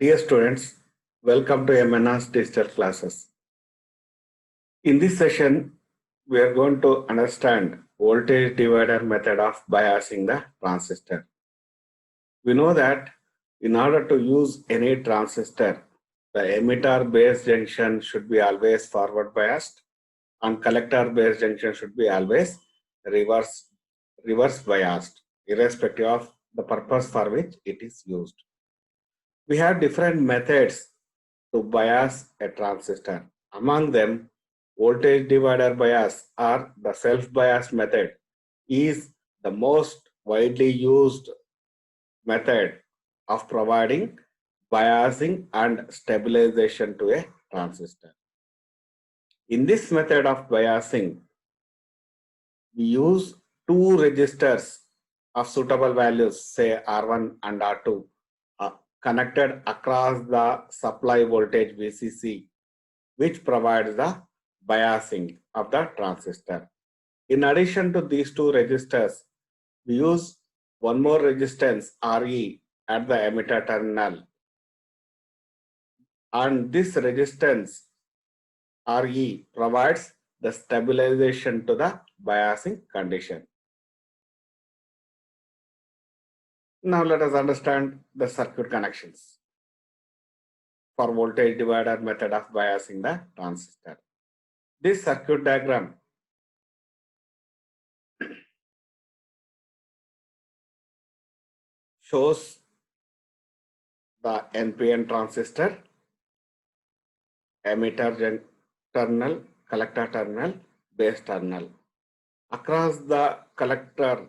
Dear students, welcome to MNR's digital classes. In this session, we are going to understand voltage divider method of biasing the transistor. We know that in order to use any transistor, the emitter base junction should be always forward biased and collector base junction should be always reverse biased, irrespective of the purpose for which it is used. We have different methods to bias a transistor. Among them, voltage divider bias or the self-bias method is the most widely used method of providing biasing and stabilization to a transistor. In this method of biasing, we use two resistors of suitable values, say R1 and R2, connected across the supply voltage VCC, which provides the biasing of the transistor. In addition to these two resistors, we use one more resistance RE at the emitter terminal, and this resistance RE provides the stabilization to the biasing condition. Now let us understand the circuit connections for voltage divider method of biasing the transistor. This circuit diagram shows the NPN transistor, emitter terminal, collector terminal, base terminal. Across the collector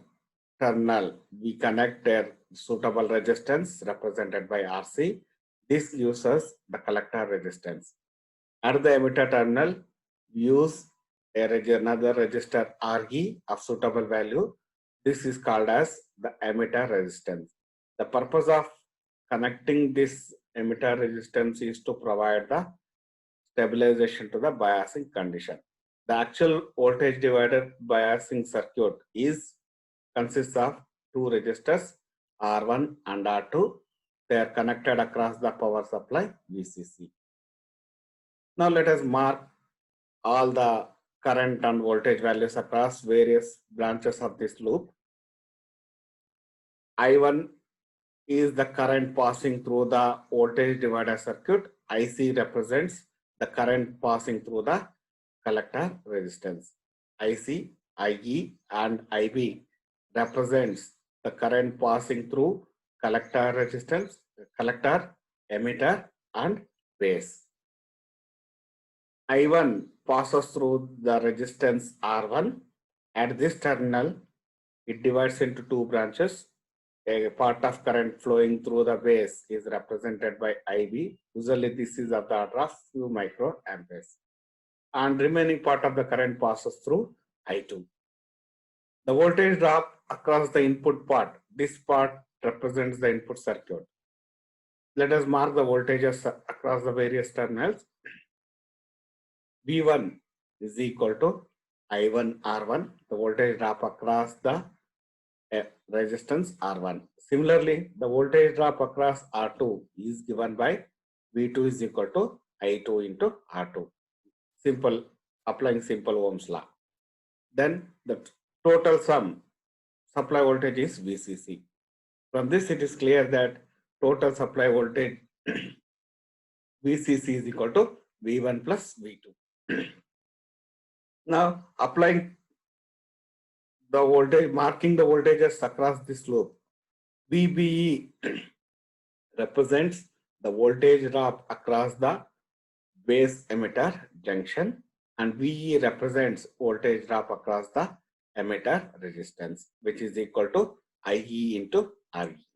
terminal, we connect a suitable resistance represented by RC. This gives us the collector resistance. At the emitter terminal, we use another resistor RE of suitable value. This is called as the emitter resistance. The purpose of connecting this emitter resistance is to provide the stabilization to the biasing condition. The actual voltage divider biasing circuit consists of two resistors R1 and R2. They are connected across the power supply VCC. Now let us mark all the current and voltage values across various branches of this loop. I1 is the current passing through the voltage divider circuit. IC represents the current passing through the collector resistance. IC, IE and IB represents the current passing through collector resistance, collector, emitter and base. I1 passes through the resistance R1. At this terminal, it divides into two branches. A part of current flowing through the base is represented by IB. Usually this is of the order of few microamperes. And remaining part of the current passes through I2. The voltage drop across the input part. This part represents the input circuit. Let us mark the voltages across the various terminals. V1 is equal to I1 R1, the voltage drop across the resistance R1. Similarly, the voltage drop across R2 is given by V2 is equal to I2 into R2. Simple, applying simple Ohm's law. Then the total sum supply voltage is VCC. From this, it is clear that total supply voltage VCC is equal to V1 plus V2. Now, applying the voltage, marking the voltages across this loop, VBE represents the voltage drop across the base emitter junction, and VE represents voltage drop across the emitter resistance, which is equal to IE into RE.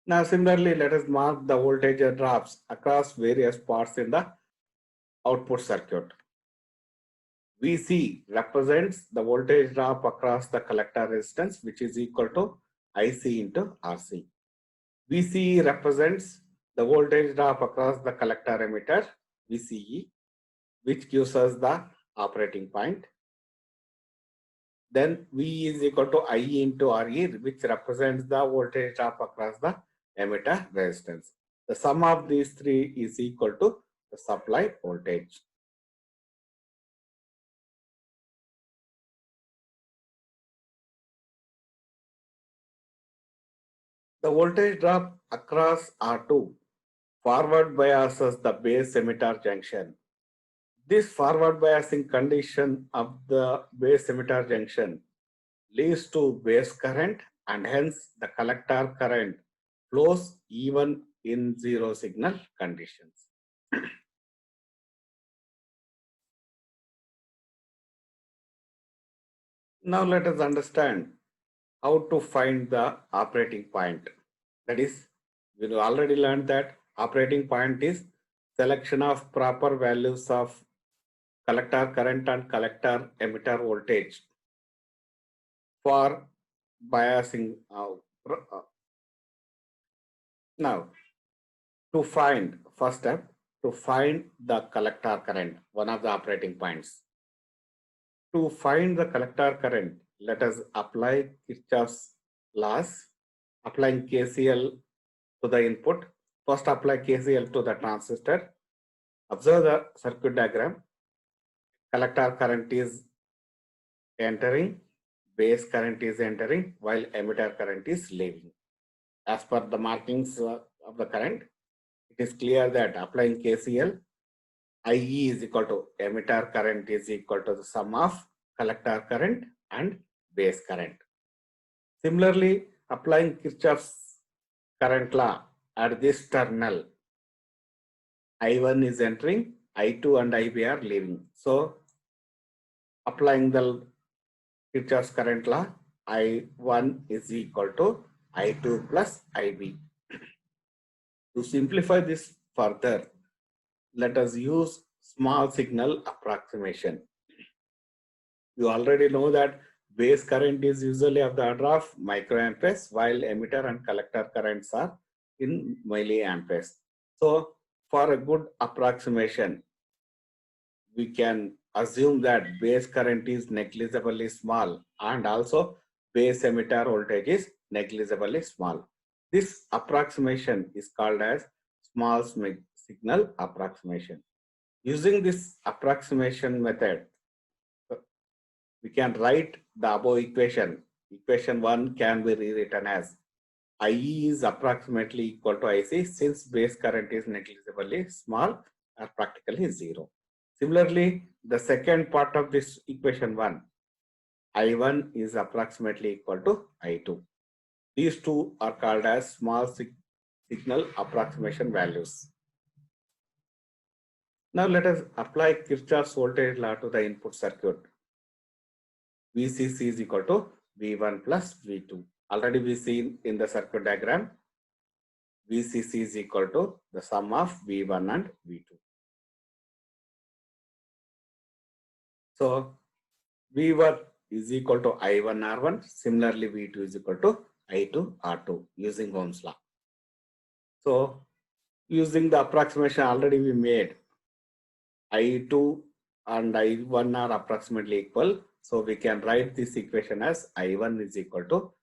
Now, similarly, let us mark the voltage drops across various parts in the output circuit. VC represents the voltage drop across the collector resistance, which is equal to IC into RC. VCE represents the voltage drop across the collector emitter, VCE, which gives us the operating point. Then V is equal to IE into RE, which represents the voltage drop across the emitter resistance. The sum of these three is equal to the supply voltage. The voltage drop across R2 forward biases the base emitter junction. This forward biasing condition of the base emitter junction leads to base current, and hence the collector current flows even in zero signal conditions. Now let us understand how to find the operating point. That is, we already learned that operating point is selection of proper values of collector current and collector emitter voltage for biasing. Now, to find, first step, to find the collector current, one of the operating points. To find the collector current, let us apply Kirchhoff's laws, applying KCL to the input. First, apply KCL to the transistor. Observe the circuit diagram. Collector current is entering, base current is entering, while emitter current is leaving. As per the markings of the current, it is clear that applying KCL, IE is equal to emitter current is equal to the sum of collector current and base current. Similarly, applying Kirchhoff's current law at this terminal, I1 is entering, I2 and IB are leaving. So, applying the Kirchhoff's current law, I1 is equal to I2 plus IB. To simplify this further, let us use small signal approximation. You already know that base current is usually of the order of microamperes, while emitter and collector currents are in milliamperes. So, for a good approximation, we can assume that base current is negligibly small and also base emitter voltage is negligibly small. This approximation is called as small signal approximation. Using this approximation method, we can write the above equation. Equation 1 can be rewritten as IE is approximately equal to IC since base current is negligibly small or practically zero. Similarly, the second part of this equation 1, I1 is approximately equal to I2. These two are called as small signal approximation values. Now let us apply Kirchhoff's voltage law to the input circuit. VCC is equal to V1 plus V2. Already we see in the circuit diagram, VCC is equal to the sum of V1 and V2. So, V1 is equal to I1 R1. Similarly, V2 is equal to I2 R2 using Ohm's law. So, using the approximation already we made, I2 and I1 are approximately equal. So, we can write this equation as I1 is equal to,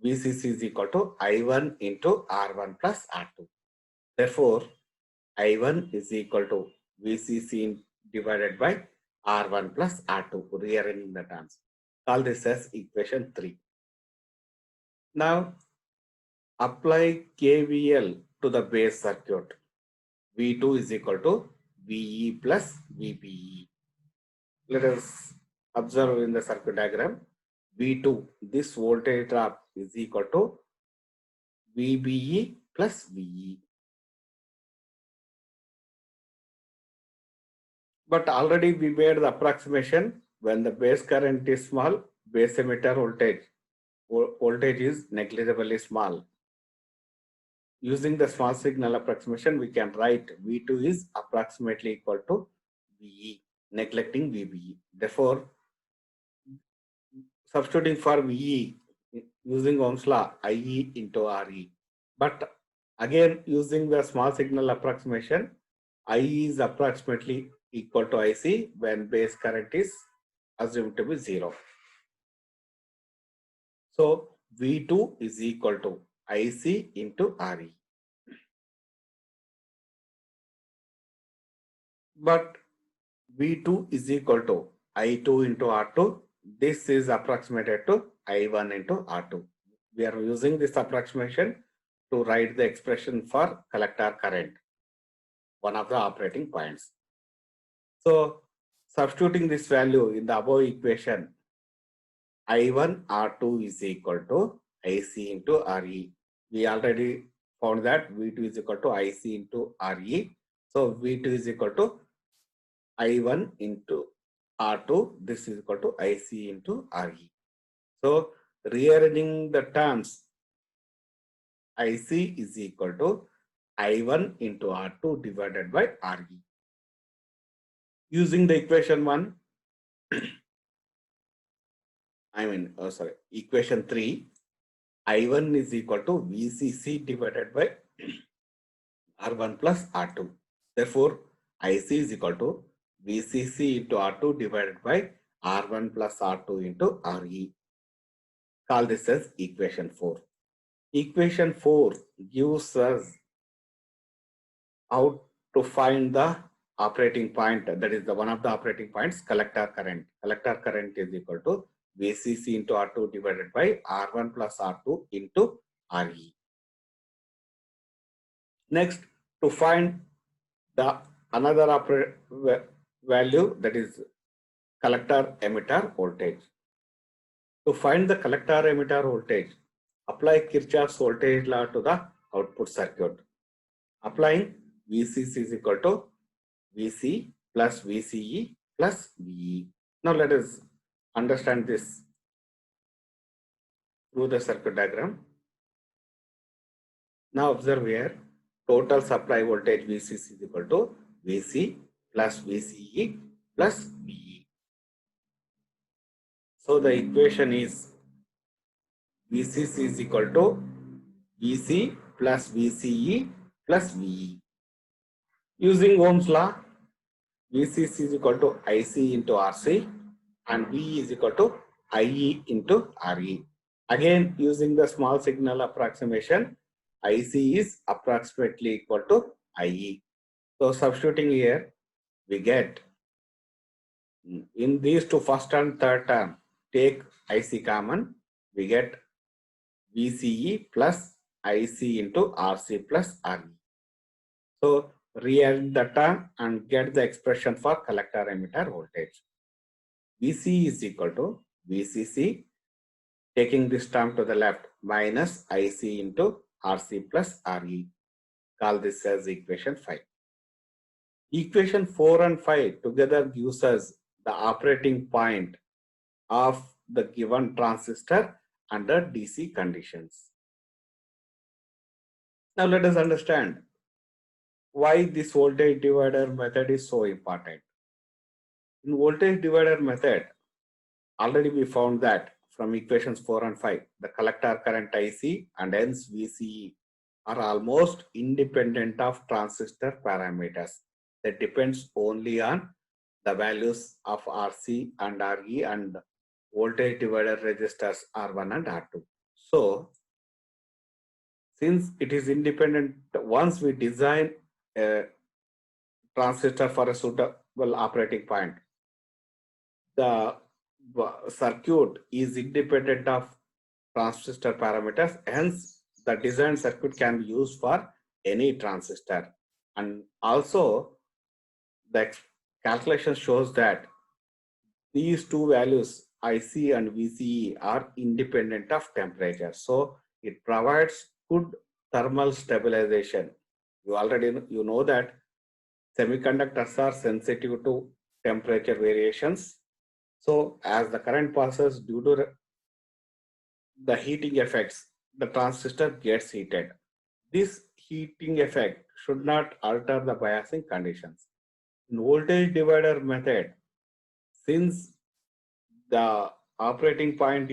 VCC is equal to I1 into R1 plus R2. Therefore, I1 is equal to VCC divided by R1 plus R2, rearranging the terms. Call this as equation 3. Now, apply KVL to the base circuit. V2 is equal to VE plus VBE. Let us observe in the circuit diagram. V2, this voltage drop is equal to VBE plus VE. But already we made the approximation when the base current is small, base emitter voltage is negligibly small. Using the small signal approximation, we can write V2 is approximately equal to VE, neglecting VBE. Therefore, substituting for VE using Ohm's law, IE into RE. But again, using the small signal approximation, IE is approximately equal to IC when base current is assumed to be zero. So V2 is equal to IC into RE. But V2 is equal to I2 into R2. This is approximated to I1 into R2. We are using this approximation to write the expression for collector current, one of the operating points. So substituting this value in the above equation, I1 R2 is equal to IC into RE. We already found that V2 is equal to IC into RE. So V2 is equal to I1 into R2. This is equal to IC into RE. So rearranging the terms, IC is equal to I1 into R2 divided by RE. Using the equation 1, equation 3, I1 is equal to VCC divided by R1 plus R2. Therefore, IC is equal to VCC into R2 divided by R1 plus R2 into RE. Call this as equation 4. Equation 4 gives us how to find the operating point, that is the one of the operating points, collector current. Collector current is equal to VCC into R2 divided by R1 plus R2 into RE. Next, to find the another value, that is collector emitter voltage. To find the collector emitter voltage, apply Kirchhoff's voltage law to the output circuit. Applying VCC is equal to VC plus VCE plus VE. Now let us understand this through the circuit diagram. Now observe here, total supply voltage VCC is equal to VC plus VCE plus VE. So the equation is VCC is equal to VC plus VCE plus VE. Using Ohm's law, VCC is equal to IC into RC and VE is equal to IE into RE. Again, using the small signal approximation, IC is approximately equal to IE. So substituting here, we get in these two first and third term, take IC common, we get VCE plus IC into RC plus RE. So rearrange the term and get the expression for collector emitter voltage. VC is equal to VCC, taking this term to the left, minus IC into RC plus RE. Call this as equation 5. Equation 4 and 5 together gives us the operating point of the given transistor under DC conditions. Now let us understand why this voltage divider method is so important. In voltage divider method, already we found that from equations 4 and 5, the collector current IC and hence VCE are almost independent of transistor parameters. That depends only on the values of RC and RE and voltage divider resistors R1 and R2. So, since it is independent, once we design a transistor for a suitable operating point, the circuit is independent of transistor parameters, hence the design circuit can be used for any transistor. And also the calculation shows that these two values IC and VCE are independent of temperature. So it provides good thermal stabilization. You know that semiconductors are sensitive to temperature variations. So as the current passes, due to the heating effects, the transistor gets heated. This heating effect should not alter the biasing conditions. In voltage divider method, since the operating point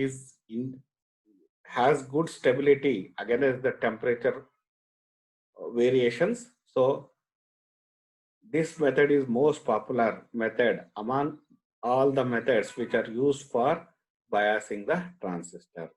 has good stability against the temperature variations, so this method is most popular method among all the methods which are used for biasing the transistor.